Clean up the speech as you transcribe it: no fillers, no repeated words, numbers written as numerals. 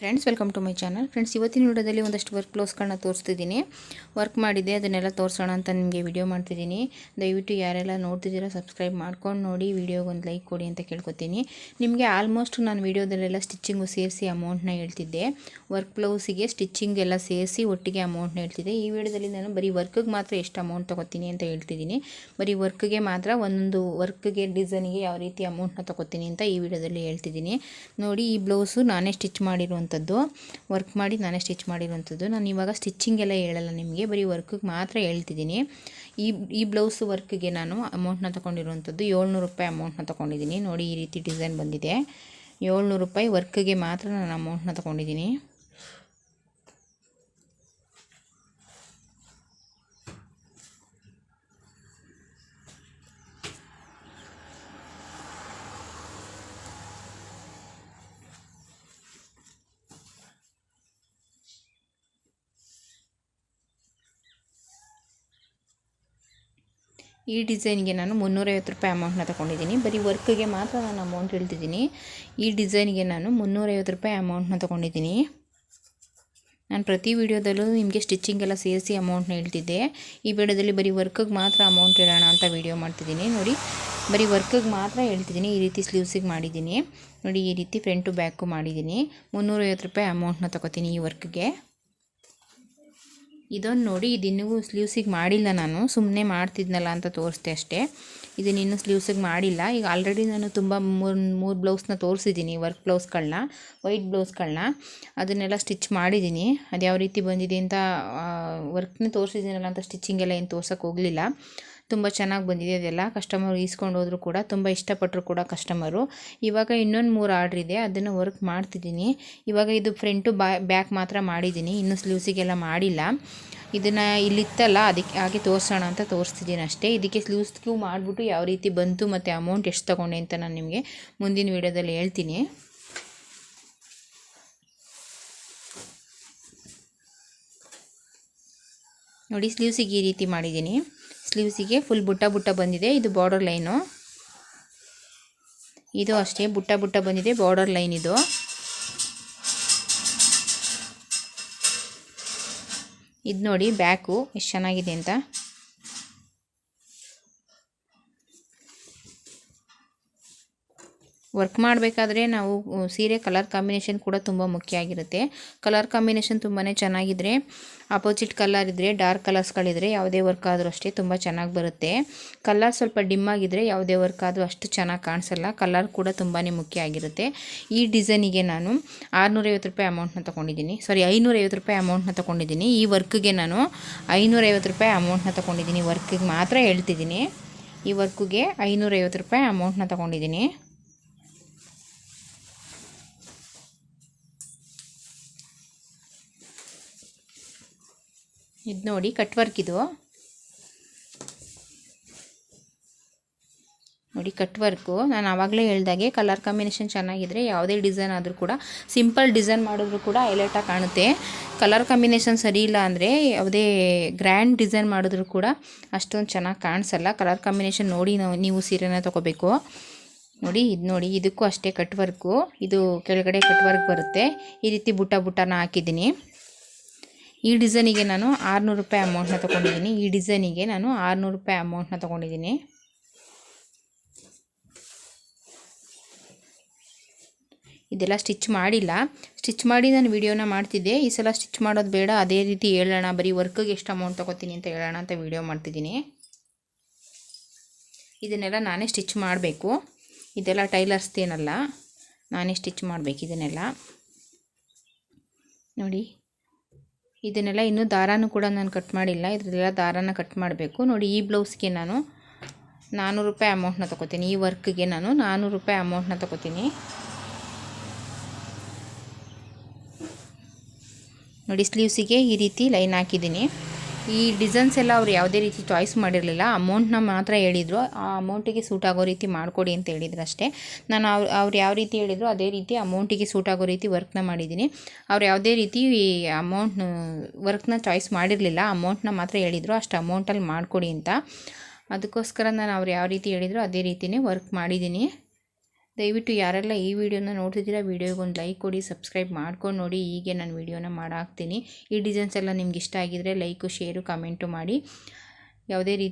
Friends, welcome to my channel. Friends, ಇವತ್ತಿನ ವಿಡಿಯೋದಲ್ಲಿ ಒಂದಷ್ಟು ವರ್ಕ್ ಬ್ಲೌಸ್ಗಳನ್ನ ತೋರಿಸ್ತಿದ್ದೀನಿ. ವರ್ಕ್ ಮಾಡಿದೆ, ಅದನ್ನೆಲ್ಲ ತೋರಿಸೋಣ ಅಂತ ನಿಮಗೆ ವಿಡಿಯೋ ಮಾಡ್ತಿದ್ದೀನಿ. ದಯವಿಟ್ಟು ಯಾರೆಲ್ಲ ನೋಡ್ತಿದ್ದೀರಾ ಸಬ್ಸ್ಕ್ರೈಬ್ ಮಾಡ್ಕೊಂಡು ನೋಡಿ, ವಿಡಿಯೋಗೆ ಒಂದು ಲೈಕ್ ಕೊಡಿ ಅಂತ ಕೇಳ್ಕೊತೀನಿ. ನಿಮಗೆ ಆಲ್ಮೋಸ್ಟ್ ನಾನು ವಿಡಿಯೋದಲ್ಲೆಲ್ಲ ಸ್ಟಿಚ್ಚಿಂಗು ಸೇರಿಸಿ ಅಮೌಂಟ್ನ ಹೇಳ್ತಿದ್ದೆ. ವರ್ಕ್ ಬ್ಲೌಸಿಗೆ ಸ್ಟಿಚ್ಚಿಂಗ್ ಎಲ್ಲ ಸೇರಿಸಿ ಒಟ್ಟಿಗೆ ಅಮೌಂಟ್ನ ಹೇಳ್ತಿದ್ದೆ. ಈ ವಿಡಿಯೋದಲ್ಲಿ ನಾನು ಬರೀ ವರ್ಕಿಗೆ ಮಾತ್ರ ಎಷ್ಟು ಅಮೌಂಟ್ ತೊಗೋತೀನಿ ಅಂತ ಹೇಳ್ತಿದ್ದೀನಿ. ಬರೀ ವರ್ಕ್ಗೆ ಮಾತ್ರ, ಒಂದು ವರ್ಕ್ಗೆ ಡಿಸೈನಿಗೆ ಯಾವ ರೀತಿ ಅಮೌಂಟ್ನ ತೊಗೋತೀನಿ ಅಂತ ಈ ವಿಡಿಯೋದಲ್ಲಿ ಹೇಳ್ತಿದ್ದೀನಿ. ನೋಡಿ, ಈ ಬ್ಲೌಸು ನಾನೇ ಸ್ಟಿಚ್ ಮಾಡಿರುವಂಥದ್ದು, ವರ್ಕ್ ಮಾಡಿ ನಾನೇ ಸ್ಟಿಚ್ ಮಾಡಿರುವಂಥದ್ದು. ನಾನು ಇವಾಗ ಸ್ಟಿಚ್ಚಿಂಗ್ ಎಲ್ಲ ಹೇಳಲ್ಲ ನಿಮಗೆ, ಬರೀ ವರ್ಕಿಗೆ ಮಾತ್ರ ಹೇಳ್ತಿದ್ದೀನಿ. ಈ ಬ್ಲೌಸ್ ವರ್ಕ್ಗೆ ನಾನು ಅಮೌಂಟ್ನ ತೊಗೊಂಡಿರುವಂಥದ್ದು 700 ರೂಪಾಯಿ ಅಮೌಂಟ್ನ ತೊಗೊಂಡಿದ್ದೀನಿ. ನೋಡಿ, ಈ ರೀತಿ ಡಿಸೈನ್ ಬಂದಿದೆ. 700 ರೂಪಾಯಿ ವರ್ಕ್ಗೆ ಮಾತ್ರ ನಾನು ಅಮೌಂಟ್ನ ತೊಗೊಂಡಿದ್ದೀನಿ. ಈ ಡಿಸೈನ್ಗೆ ನಾನು 350 ರೂಪಾಯಿ ಅಮೌಂಟ್ನ ತೊಗೊಂಡಿದ್ದೀನಿ. ಬರೀ ವರ್ಕ್ಗೆ ಮಾತ್ರ ನಾನು ಅಮೌಂಟ್ ಹೇಳ್ತಿದ್ದೀನಿ. ಈ ಡಿಸೈನ್ಗೆ ನಾನು 350 ರೂಪಾಯಿ ಅಮೌಂಟ್ನ ತೊಗೊಂಡಿದ್ದೀನಿ. ನಾನು ಪ್ರತಿ ವಿಡಿಯೋದಲ್ಲೂ ನಿಮಗೆ ಸ್ಟಿಚ್ಚಿಂಗ್ ಎಲ್ಲ ಸೇರಿಸಿ ಅಮೌಂಟ್ನ ಹೇಳ್ತಿದ್ದೆ. ಈ ವಿಡಿಯೋದಲ್ಲಿ ಬರೀ ವರ್ಕಿಗೆ ಮಾತ್ರ ಅಮೌಂಟ್ ಹೇಳೋಣ ಅಂತ ವಿಡಿಯೋ ಮಾಡ್ತಿದ್ದೀನಿ. ನೋಡಿ, ಬರೀ ವರ್ಕಿಗೆ ಮಾತ್ರ ಹೇಳ್ತಿದ್ದೀನಿ. ಈ ರೀತಿ ಸ್ಲೀವ್ಸಿಗೆ ಮಾಡಿದ್ದೀನಿ. ನೋಡಿ, ಈ ರೀತಿ ಫ್ರಂಟು ಬ್ಯಾಕು ಮಾಡಿದ್ದೀನಿ. 350 ರೂಪಾಯಿ ಅಮೌಂಟ್ನ ತೊಗೋತೀನಿ ಈ ವರ್ಕ್ಗೆ. ಇದೊಂದು ನೋಡಿ, ಇದಿನ್ನೂ ಸ್ಲೀವ್ಸಿಗೆ ಮಾಡಿಲ್ಲ, ನಾನು ಸುಮ್ಮನೆ ಮಾಡ್ತಿದ್ನಲ್ಲ ಅಂತ ತೋರಿಸ್ದೆ ಅಷ್ಟೇ. ಇದನ್ನಿನ್ನೂ ಸ್ಲೀವ್ಸಿಗೆ ಮಾಡಿಲ್ಲ. ಈಗ ಆಲ್ರೆಡಿ ನಾನು ತುಂಬ ಮೂರು ಬ್ಲೌಸ್ನ ತೋರಿಸಿದ್ದೀನಿ, ವರ್ಕ್ ಬ್ಲೌಸ್ಗಳನ್ನ, ವೈಟ್ ಬ್ಲೌಸ್ಗಳನ್ನ. ಅದನ್ನೆಲ್ಲ ಸ್ಟಿಚ್ ಮಾಡಿದ್ದೀನಿ. ಅದು ಯಾವ ರೀತಿ ಬಂದಿದೆ ಅಂತ ವರ್ಕ್ನ ತೋರಿಸಿದ್ದೀನಲ್ಲ ಅಂತ ಸ್ಟಿಚ್ಚಿಂಗೆಲ್ಲ ಏನು ತೋರ್ಸೋಕ್ಕೆ ಹೋಗಲಿಲ್ಲ. ತುಂಬ ಚೆನ್ನಾಗಿ ಬಂದಿದೆ. ಅದೆಲ್ಲ ಕಸ್ಟಮರ್ ಈಸ್ಕೊಂಡು ಹೋದ್ರು ಕೂಡ, ತುಂಬ ಇಷ್ಟಪಟ್ಟರು ಕೂಡ ಕಸ್ಟಮರು. ಇವಾಗ ಇನ್ನೊಂದು 3 ಆರ್ಡ್ರ್ ಇದೆ, ಅದನ್ನು ವರ್ಕ್ ಮಾಡ್ತಿದ್ದೀನಿ. ಇವಾಗ ಇದು ಫ್ರಂಟು ಬ್ಯಾಕ್ ಮಾತ್ರ ಮಾಡಿದ್ದೀನಿ, ಇನ್ನೂ ಸ್ಲೀವ್ಸಿಗೆಲ್ಲ ಮಾಡಿಲ್ಲ. ಇದನ್ನು ಇಲ್ಲಿತ್ತಲ್ಲ, ಅದಕ್ಕೆ ಹಾಗೆ ತೋರಿಸೋಣ ಅಂತ ತೋರಿಸ್ತಿದ್ದೀನಿ ಅಷ್ಟೇ. ಇದಕ್ಕೆ ಸ್ಲೀವ್ಸ್ಗೂ ಮಾಡಿಬಿಟ್ಟು ಯಾವ ರೀತಿ ಬಂತು ಮತ್ತು ಅಮೌಂಟ್ ಎಷ್ಟು ತೊಗೊಂಡೆ ಅಂತ ನಾನು ನಿಮಗೆ ಮುಂದಿನ ವಿಡಿಯೋದಲ್ಲಿ ಹೇಳ್ತೀನಿ. ನೋಡಿ, ಸ್ಲೀವ್ಸಿಗೆ ಈ ರೀತಿ ಮಾಡಿದ್ದೀನಿ. ಸ್ಲೀವ್ಸಿಗೆ ಫುಲ್ ಬುಟ್ಟ ಬಂದಿದೆ. ಇದು ಬಾರ್ಡರ್ ಲೈನು. ಇದು ಅಷ್ಟೇ ಬುಟ್ಟ ಬಂದಿದೆ, ಬಾರ್ಡರ್ ಲೈನ್ ಇದು. ಇದು ನೋಡಿ ಬ್ಯಾಕು ಎಷ್ಟು ಚೆನ್ನಾಗಿದೆ ಅಂತ. ವರ್ಕ್ ಮಾಡಬೇಕಾದ್ರೆ ನಾವು ಸೀರೆ ಕಲರ್ ಕಾಂಬಿನೇಷನ್ ಕೂಡ ತುಂಬ ಮುಖ್ಯ ಆಗಿರುತ್ತೆ. ಕಲರ್ ಕಾಂಬಿನೇಷನ್ ತುಂಬಾ ಚೆನ್ನಾಗಿದ್ದರೆ, ಆಪೋಸಿಟ್ ಕಲರ್ ಇದ್ದರೆ, ಡಾರ್ಕ್ ಕಲರ್ಸ್ಗಳಿದ್ರೆ ಯಾವುದೇ ವರ್ಕ್ ಆದರೂ ಅಷ್ಟೇ ತುಂಬ ಚೆನ್ನಾಗಿ ಬರುತ್ತೆ. ಕಲರ್ ಸ್ವಲ್ಪ ಡಿಮ್ ಆಗಿದ್ದರೆ ಯಾವುದೇ ವರ್ಕ್ ಆದರೂ ಅಷ್ಟು ಚೆನ್ನಾಗಿ ಕಾಣಿಸಲ್ಲ. ಕಲರ್ ಕೂಡ ತುಂಬಾ ಮುಖ್ಯ ಆಗಿರುತ್ತೆ. ಈ ಡಿಸೈನಿಗೆ ನಾನು 650 ರೂಪಾಯಿ ಅಮೌಂಟ್ನ ತೊಗೊಂಡಿದ್ದೀನಿ. 550 ರೂಪಾಯಿ ಅಮೌಂಟ್ನ ತೊಗೊಂಡಿದ್ದೀನಿ. ಈ ವರ್ಕ್ಗೆ ನಾನು 550 ರೂಪಾಯಿ ಅಮೌಂಟ್ನ ತೊಗೊಂಡಿದ್ದೀನಿ. ವರ್ಕಿಗೆ ಮಾತ್ರ ಹೇಳ್ತಿದ್ದೀನಿ. ಈ ವರ್ಕ್ಗೆ 550 ರೂಪಾಯಿ ಅಮೌಂಟ್ನ ತೊಗೊಂಡಿದ್ದೀನಿ. ಇದು ನೋಡಿ, ಕಟ್ ವರ್ಕ್ ಇದು. ನೋಡಿ, ಕಟ್ ವರ್ಕು ನಾನು ಆವಾಗಲೇ ಹೇಳ್ದಾಗೆ ಕಲರ್ ಕಾಂಬಿನೇಷನ್ ಚೆನ್ನಾಗಿದ್ದರೆ ಯಾವುದೇ ಡಿಸೈನ್ ಆದರೂ ಕೂಡ, ಸಿಂಪಲ್ ಡಿಸೈನ್ ಮಾಡಿದ್ರು ಕೂಡ ಹೈಲೈಟಾಗಿ ಕಾಣುತ್ತೆ. ಕಲರ್ ಕಾಂಬಿನೇಷನ್ ಸರಿ ಇಲ್ಲ ಅಂದರೆ ಯಾವುದೇ ಗ್ರ್ಯಾಂಡ್ ಡಿಸೈನ್ ಮಾಡಿದ್ರು ಕೂಡ ಅಷ್ಟೊಂದು ಚೆನ್ನಾಗಿ ಕಾಣಿಸಲ್ಲ. ಕಲರ್ ಕಾಂಬಿನೇಷನ್ ನೋಡಿ ನೀವು ಸೀರೆನ ತೊಗೋಬೇಕು. ನೋಡಿ, ಇದು ನೋಡಿ, ಇದಕ್ಕೂ ಅಷ್ಟೇ ಕಟ್ ವರ್ಕು. ಇದು ಕೆಳಗಡೆ ಕಟ್ ವರ್ಕ್ ಬರುತ್ತೆ. ಈ ರೀತಿ ಬುಟ್ಟನ ಹಾಕಿದ್ದೀನಿ. ಈ ಡಿಸೈನಿಗೆ ನಾನು 600 ರೂಪಾಯಿ ಅಮೌಂಟ್ನ ತೊಗೊಂಡಿದ್ದೀನಿ. ಈ ಡಿಸೈನಿಗೆ ನಾನು 600 ರೂಪಾಯಿ ಅಮೌಂಟ್ನ ತೊಗೊಂಡಿದ್ದೀನಿ. ಇದೆಲ್ಲ ಸ್ಟಿಚ್ ಮಾಡಿಲ್ಲ. ಸ್ಟಿಚ್ ಮಾಡಿ ನಾನು ವಿಡಿಯೋನ ಮಾಡ್ತಿದ್ದೆ. ಈ ಸಲ ಸ್ಟಿಚ್ ಮಾಡೋದು ಬೇಡ, ಅದೇ ರೀತಿ ಹೇಳೋಣ, ಬರೀ ವರ್ಕಿಗೆ ಎಷ್ಟು ಅಮೌಂಟ್ ತೊಗೋತೀನಿ ಅಂತ ಹೇಳೋಣ ಅಂತ ವಿಡಿಯೋ ಮಾಡ್ತಿದ್ದೀನಿ. ಇದನ್ನೆಲ್ಲ ನಾನೇ ಸ್ಟಿಚ್ ಮಾಡಬೇಕು. ಇದೆಲ್ಲ ಟೈಲರ್ಸ್ದೇನಲ್ಲ, ನಾನೇ ಸ್ಟಿಚ್ ಮಾಡಬೇಕು ಇದನ್ನೆಲ್ಲ. ನೋಡಿ, ಇದನ್ನೆಲ್ಲ ಇನ್ನೂ ದಾರಾನು ಕೂಡ ನಾನು ಕಟ್ ಮಾಡಿಲ್ಲ. ಇದರಲ್ಲೆಲ್ಲ ದಾರಾನ ಕಟ್ ಮಾಡಬೇಕು. ನೋಡಿ, ಈ ಬ್ಲೌಸ್ಗೆ ನಾನು 400 ರೂಪಾಯಿ ಅಮೌಂಟ್ನ ತೊಗೋತೀನಿ. ಈ ವರ್ಕ್ಗೆ ನಾನು 400 ರೂಪಾಯಿ ಅಮೌಂಟ್ನ ತೊಗೋತೀನಿ. ನೋಡಿ, ಸ್ಲೀವ್ಸಿಗೆ ಈ ರೀತಿ ಲೈನ್ ಹಾಕಿದ್ದೀನಿ. ಈ ಡಿಸೈನ್ಸ್ ಎಲ್ಲ ಅವ್ರು ಯಾವುದೇ ರೀತಿ ಚಾಯ್ಸ್ ಮಾಡಿರಲಿಲ್ಲ, ಅಮೌಂಟ್ನ ಮಾತ್ರ ಹೇಳಿದರು. ಆ ಅಮೌಂಟಿಗೆ ಸೂಟ್ ಆಗೋ ರೀತಿ ಮಾಡಿಕೊಡಿ ಅಂತ ಹೇಳಿದ್ರು ಅಷ್ಟೇ. ನಾನು ಅವ್ರು ಯಾವ ರೀತಿ ಹೇಳಿದ್ರು ಅದೇ ರೀತಿ ಅಮೌಂಟಿಗೆ ಸೂಟ್ ಆಗೋ ರೀತಿ ವರ್ಕ್ನ ಮಾಡಿದ್ದೀನಿ. ಅವ್ರು ಯಾವುದೇ ರೀತಿ ವರ್ಕ್ನ ಚಾಯ್ಸ್ ಮಾಡಿರಲಿಲ್ಲ, ಅಮೌಂಟ್ನ ಮಾತ್ರ ಹೇಳಿದರು. ಅಷ್ಟು ಅಮೌಂಟಲ್ಲಿ ಮಾಡಿಕೊಡಿ ಅಂತ. ಅದಕ್ಕೋಸ್ಕರ ನಾನು ಅವ್ರು ಯಾವ ರೀತಿ ಹೇಳಿದ್ರು ಅದೇ ರೀತಿಯೇ ವರ್ಕ್ ಮಾಡಿದ್ದೀನಿ. ದಯವಿಟ್ಟು ಯಾರೆಲ್ಲ ಈ ವಿಡಿಯೋನ ನೋಡ್ತಿದ್ದೀರಾ ವಿಡಿಯೋಗೆ ಒಂದು ಲೈಕ್ ಕೊಡಿ, ಸಬ್ಸ್ಕ್ರೈಬ್ ಮಾಡ್ಕೊಂಡು ನೋಡಿ. ಹೀಗೆ ನಾನು ವಿಡಿಯೋನ ಮಾಡಾಕ್ತೀನಿ. ಈ ಡಿಸೈನ್ಸ್ ಎಲ್ಲ ನಿಮ್ಗೆ ಇಷ್ಟ ಆಗಿದ್ರೆ ಲೈಕು, ಶೇರು, ಕಮೆಂಟು ಮಾಡಿ. ಯಾವುದೇ ರೀತಿ